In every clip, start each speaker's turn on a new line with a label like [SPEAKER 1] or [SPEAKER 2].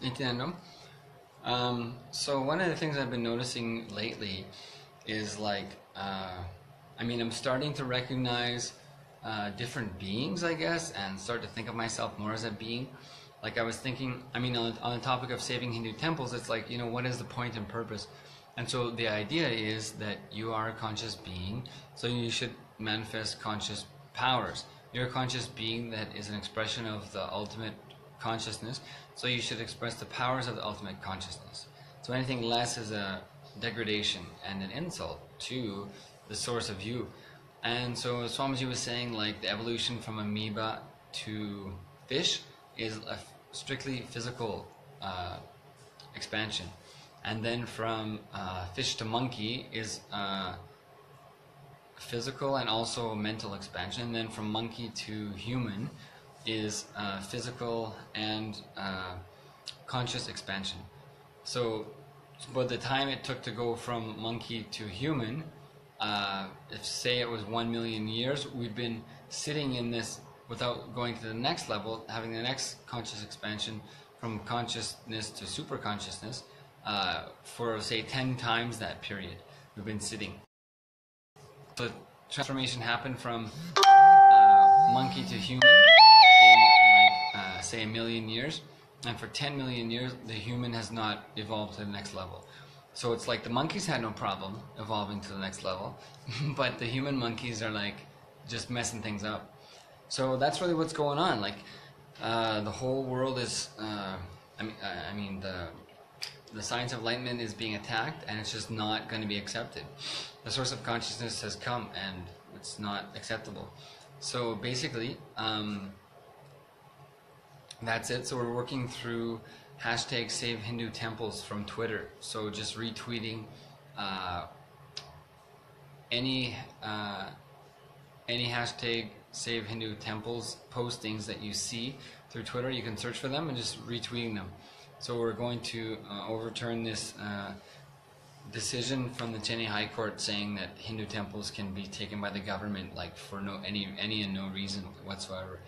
[SPEAKER 1] Entiendo. So one of the things I've been noticing lately is like, I mean, I'm starting to recognize different beings, I guess, and start to think of myself more as a being. Like I was thinking, I mean, on the topic of saving Hindu temples, it's like, you know, what is the point and purpose? And so the idea is that you are a conscious being, so you should manifest conscious powers. You're a conscious being that is an expression of the ultimate consciousness, so you should express the powers of the ultimate consciousness. So anything less is a degradation and an insult to the source of you. And so Swamiji was saying, like, the evolution from amoeba to fish is a strictly physical expansion, and then from fish to monkey is physical and also mental expansion, and then from monkey to human is physical and conscious expansion. So by the time it took to go from monkey to human, if say it was 1 million years, we've been sitting in this without going to the next level, having the next conscious expansion from consciousness to super consciousness for say 10 times that period we've been sitting. The transformation happened from monkey to human in like say 1 million years, and for 10 million years the human has not evolved to the next level. So it's like the monkeys had no problem evolving to the next level, but the human monkeys are like just messing things up. So that's really what's going on. Like the whole world is, I mean the science of enlightenment is being attacked, and it's just not going to be accepted. The source of consciousness has come, and it's not acceptable. So basically, that's it. So we're working through hashtag Save Hindu Temples from Twitter. So just retweeting any hashtag Save Hindu Temples postings that you see through Twitter. You can search for them and just retweeting them. So we're going to overturn this decision from the Chennai High Court saying that Hindu temples can be taken by the government, like for any and no reason whatsoever.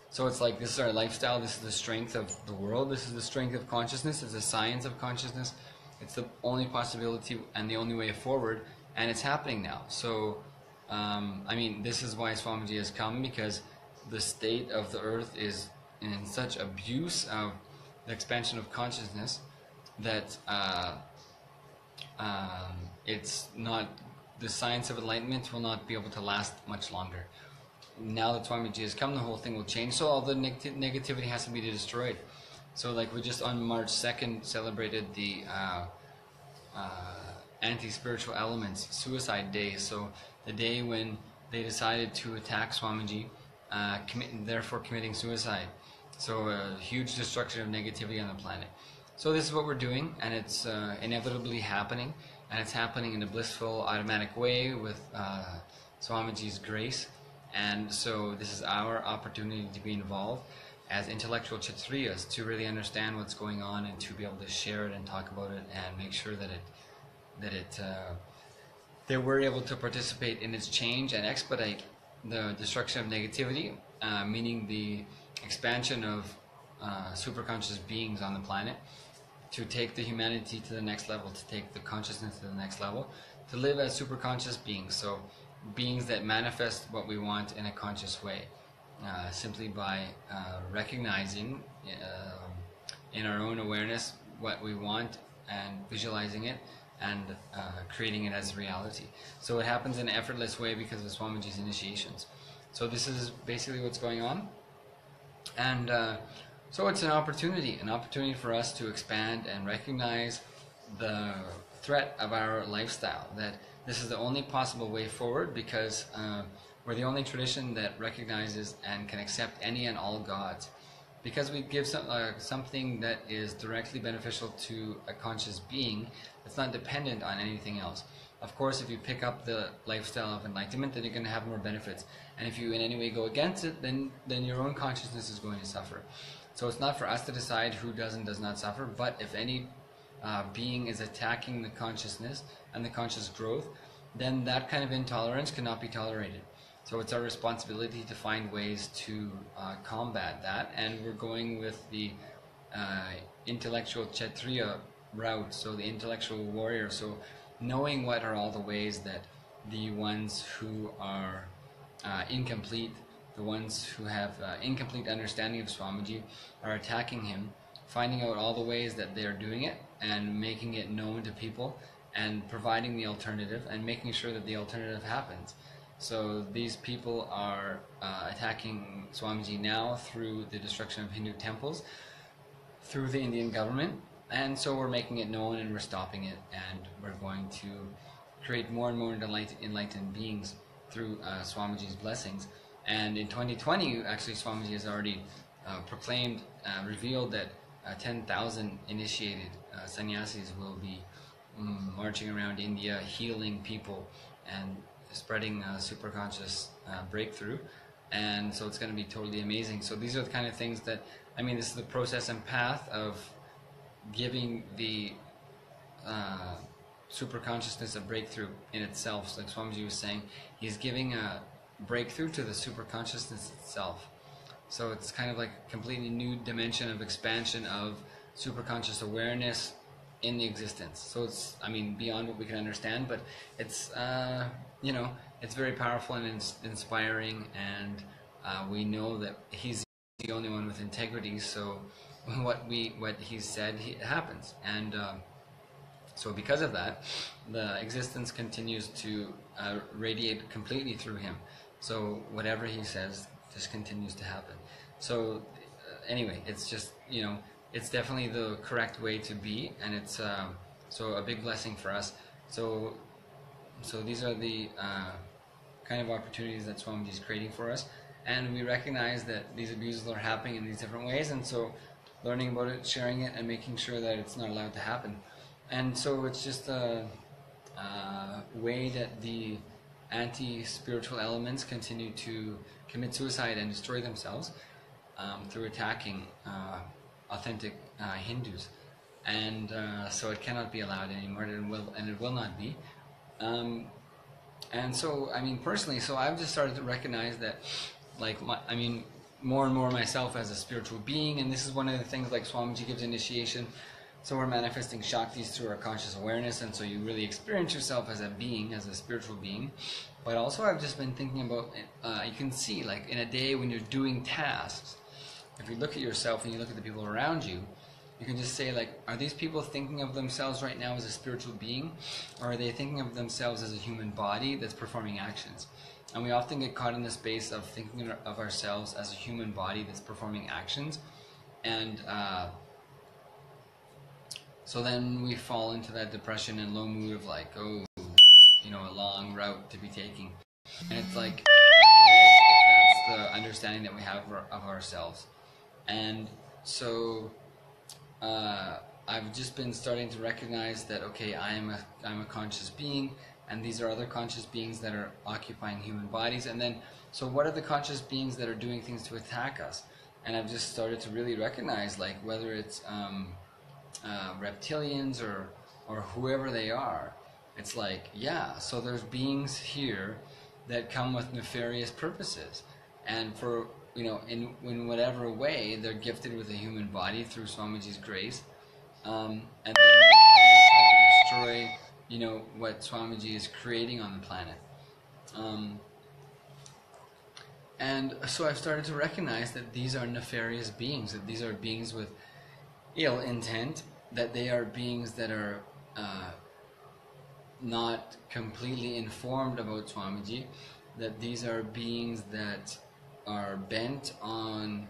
[SPEAKER 1] So it's like, this is our lifestyle, this is the strength of the world, this is the strength of consciousness, it's the science of consciousness, it's the only possibility and the only way forward, and it's happening now. So, I mean, this is why Swamiji has come, because the state of the earth is in such abuse of the expansion of consciousness that it's not, the science of enlightenment will not be able to last much longer. Now that Swamiji has come, the whole thing will change, so all the negativity has to be destroyed. So like we just on March 2nd celebrated the anti-spiritual elements suicide day, so the day when they decided to attack Swamiji, therefore committing suicide. So a huge destruction of negativity on the planet. So this is what we're doing, and it's inevitably happening, and it's happening in a blissful, automatic way with Swamiji's grace. And so this is our opportunity to be involved as intellectual Kshatriyas, to really understand what's going on and to be able to share it and talk about it and make sure that we're able to participate in its change and expedite the destruction of negativity, meaning the expansion of superconscious beings on the planet, to take the humanity to the next level, to take the consciousness to the next level, to live as superconscious beings. So beings that manifest what we want in a conscious way, simply by recognizing in our own awareness what we want and visualizing it and creating it as reality. So it happens in an effortless way because of Swamiji's initiations. So this is basically what's going on, and so it's an opportunity for us to expand and recognize the threat of our lifestyle, that this is the only possible way forward, because we're the only tradition that recognizes and can accept any and all gods, because we give something that is directly beneficial to a conscious being. It's not dependent on anything else. Of course, if you pick up the lifestyle of enlightenment, then you're going to have more benefits, and if you in any way go against it, then your own consciousness is going to suffer. So it's not for us to decide who does and does not suffer, but if any being is attacking the consciousness and the conscious growth, then that kind of intolerance cannot be tolerated. So it's our responsibility to find ways to combat that, and we're going with the intellectual Kshatriya route, so the intellectual warrior. So knowing what are all the ways that the ones who are incomplete, the ones who have incomplete understanding of Swamiji are attacking him, finding out all the ways that they're doing it and making it known to people and providing the alternative and making sure that the alternative happens. So these people are attacking Swamiji now through the destruction of Hindu temples, through the Indian government, and so we're making it known and we're stopping it, and we're going to create more and more enlightened beings through Swamiji's blessings. And in 2020, actually, Swamiji has already proclaimed, revealed that 10,000 initiated sannyasis will be marching around India, healing people and spreading superconscious breakthrough. And so it's going to be totally amazing. So these are the kind of things that, I mean, this is the process and path of giving the superconsciousness a breakthrough in itself. So like Swamiji was saying, he's giving a breakthrough to the superconsciousness itself. So it's kind of like a completely new dimension of expansion of superconscious awareness in the existence. So it's, I mean, beyond what we can understand, but it's, you know, it's very powerful and inspiring, and we know that he's the only one with integrity, so what he's said, happens. And so because of that, the existence continues to radiate completely through him. So whatever he says just continues to happen. So anyway, it's just, you know, it's definitely the correct way to be, and it's so a big blessing for us. So these are the kind of opportunities that Swamiji is creating for us, and we recognize that these abuses are happening in these different ways, and so learning about it, sharing it, and making sure that it's not allowed to happen. And so it's just a way that the anti-spiritual elements continue to commit suicide and destroy themselves through attacking authentic Hindus, and so it cannot be allowed anymore, and it will not be. And so, I mean, personally, so I've just started to recognize that, like, I mean, more and more myself as a spiritual being, and this is one of the things, like, Swamiji gives initiation. So we're manifesting Shaktis through our conscious awareness, and so you really experience yourself as a being, as a spiritual being. But also I've just been thinking about, you can see, like, in a day when you're doing tasks, if you look at yourself and you look at the people around you, you can just say, like, are these people thinking of themselves right now as a spiritual being, or are they thinking of themselves as a human body that's performing actions? And we often get caught in the space of thinking of ourselves as a human body that's performing actions, and so then we fall into that depression and low mood of, like, oh, you know, a long route to be taking. And it's like, it is, if that's the understanding that we have of ourselves. And so I've just been starting to recognize that, okay, I'm a conscious being, and these are other conscious beings that are occupying human bodies. And then, so what are the conscious beings that are doing things to attack us? And I've just started to really recognize, like, whether it's reptilians or whoever they are, it's like, yeah, so there's beings here that come with nefarious purposes, and for, you know, in whatever way they're gifted with a human body through Swamiji's grace, and then they try to destroy, you know, what Swamiji is creating on the planet. And so I've started to recognize that these are nefarious beings, that these are beings with ill intent, that they are beings that are not completely informed about Swamiji, that these are beings that are bent on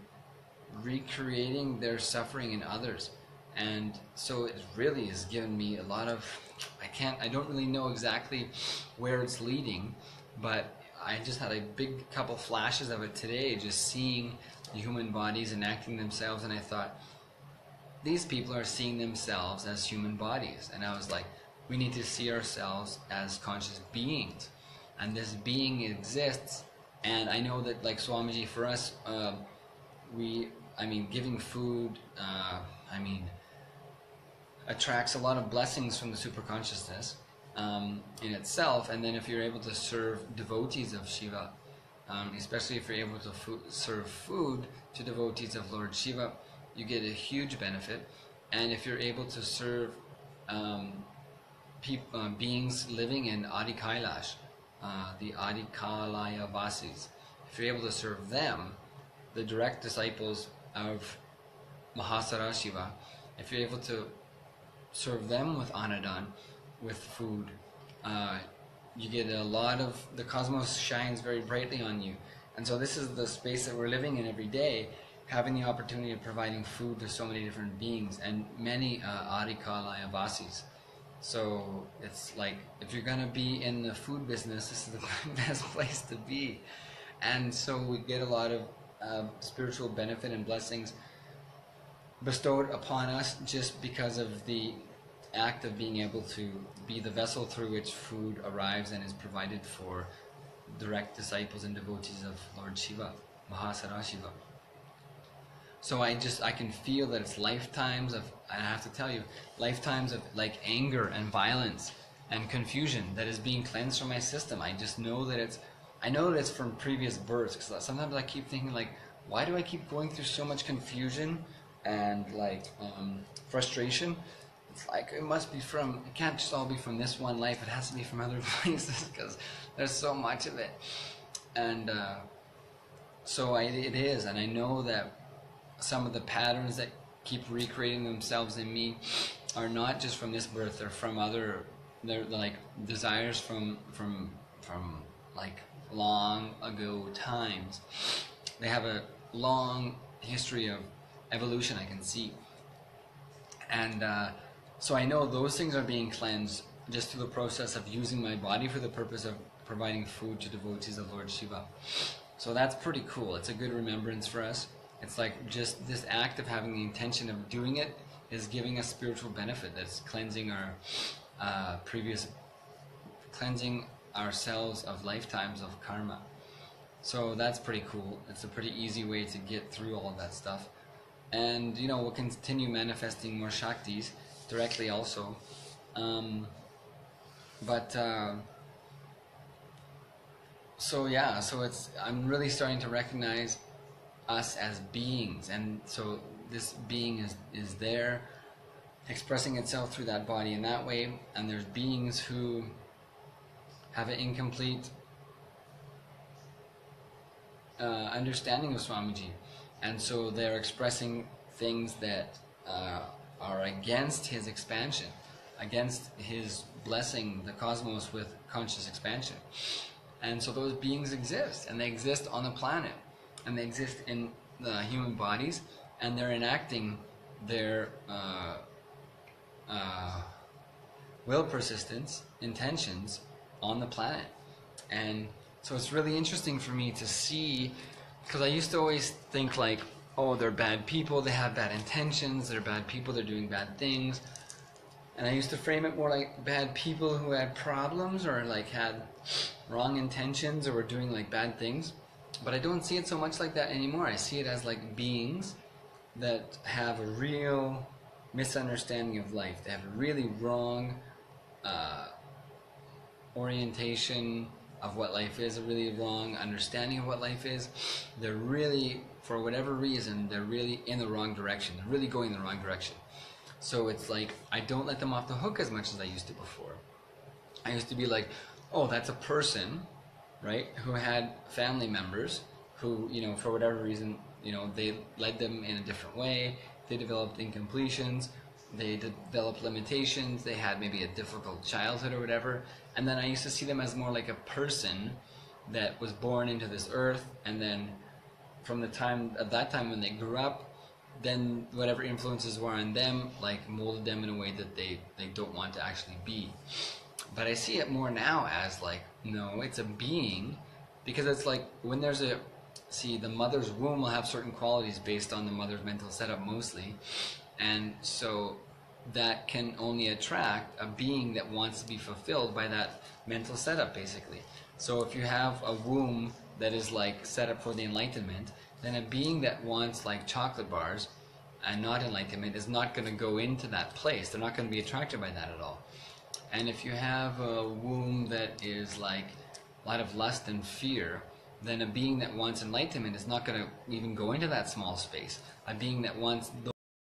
[SPEAKER 1] recreating their suffering in others. And so it really has given me a lot of, I don't really know exactly where it's leading, but I just had a big couple flashes of it today, just seeing the human bodies enacting themselves, and I thought, these people are seeing themselves as human bodies. And I was like, we need to see ourselves as conscious beings, and this being exists. And I know that, like, Swamiji, for us, giving food, attracts a lot of blessings from the superconsciousness in itself. And then if you're able to serve devotees of Shiva, especially if you're able to serve food to devotees of Lord Shiva, you get a huge benefit. And if you're able to serve beings living in Adi Kailash, the Adi Kalaya Vasis, if you're able to serve them, the direct disciples of Mahasara Shiva, if you're able to serve them with anadan, with food, you get a lot of, the cosmos shines very brightly on you. And so this is the space that we're living in every day, having the opportunity of providing food to so many different beings and many Adikalaya Vasis. So it's like, if you're going to be in the food business, this is the best place to be. And so we get a lot of spiritual benefit and blessings bestowed upon us just because of the act of being able to be the vessel through which food arrives and is provided for direct disciples and devotees of Lord Shiva, Mahasara Shiva. So I can feel that it's lifetimes of, and I have to tell you, lifetimes of like anger and violence and confusion that is being cleansed from my system. I just know that it's from previous births, because sometimes I keep thinking like, why do I keep going through so much confusion and like frustration? It's like it can't just all be from this one life, it has to be from other places because there's so much of it. And it is, and I know that some of the patterns that keep recreating themselves in me are not just from this birth, they're like desires from like long ago times. They have a long history of evolution, I can see. And so I know those things are being cleansed just through the process of using my body for the purpose of providing food to devotees of Lord Shiva. So that's pretty cool. It's a good remembrance for us. It's like just this act of having the intention of doing it is giving us spiritual benefit. That's cleansing our cleansing ourselves of lifetimes of karma. So that's pretty cool. It's a pretty easy way to get through all of that stuff. And we'll continue manifesting more Shaktis directly also. I'm really starting to recognize us as beings, and so this being is there expressing itself through that body in that way, and there's beings who have an incomplete understanding of Swamiji, and so they're expressing things that are against his expansion, against his blessing the cosmos with conscious expansion. And so those beings exist, and they exist on the planet, and they exist in the human bodies, and they're enacting their will persistence, intentions on the planet. And so it's really interesting for me to see, because I used to always think like, oh, they're bad people, they have bad intentions, they're bad people, they're doing bad things. And I used to frame it more like bad people who had problems or like had wrong intentions or were doing like bad things. But I don't see it so much like that anymore. I see it as like beings that have a real misunderstanding of life. They have a really wrong orientation of what life is, a really wrong understanding of what life is. They're really, for whatever reason, they're really in the wrong direction. They're really going in the wrong direction. So it's like, I don't let them off the hook as much as I used to before. I used to be like, oh, that's a person, right, who had family members who, for whatever reason, they led them in a different way. They developed incompletions. They developed limitations. They had maybe a difficult childhood or whatever. And then I used to see them as more like a person that was born into this earth, and then from at that time when they grew up, then whatever influences were on them, like molded them in a way that they don't want to actually be. But I see it more now as like, no, it's a being, because it's like when there's the mother's womb will have certain qualities based on the mother's mental setup mostly, and so that can only attract a being that wants to be fulfilled by that mental setup, basically. So if you have a womb that is like set up for the enlightenment, then a being that wants like chocolate bars and not enlightenment is not going to go into that place. They're not going to be attracted by that at all. And if you have a womb that is like a lot of lust and fear, then a being that wants enlightenment is not going to even go into that small space. A being that wants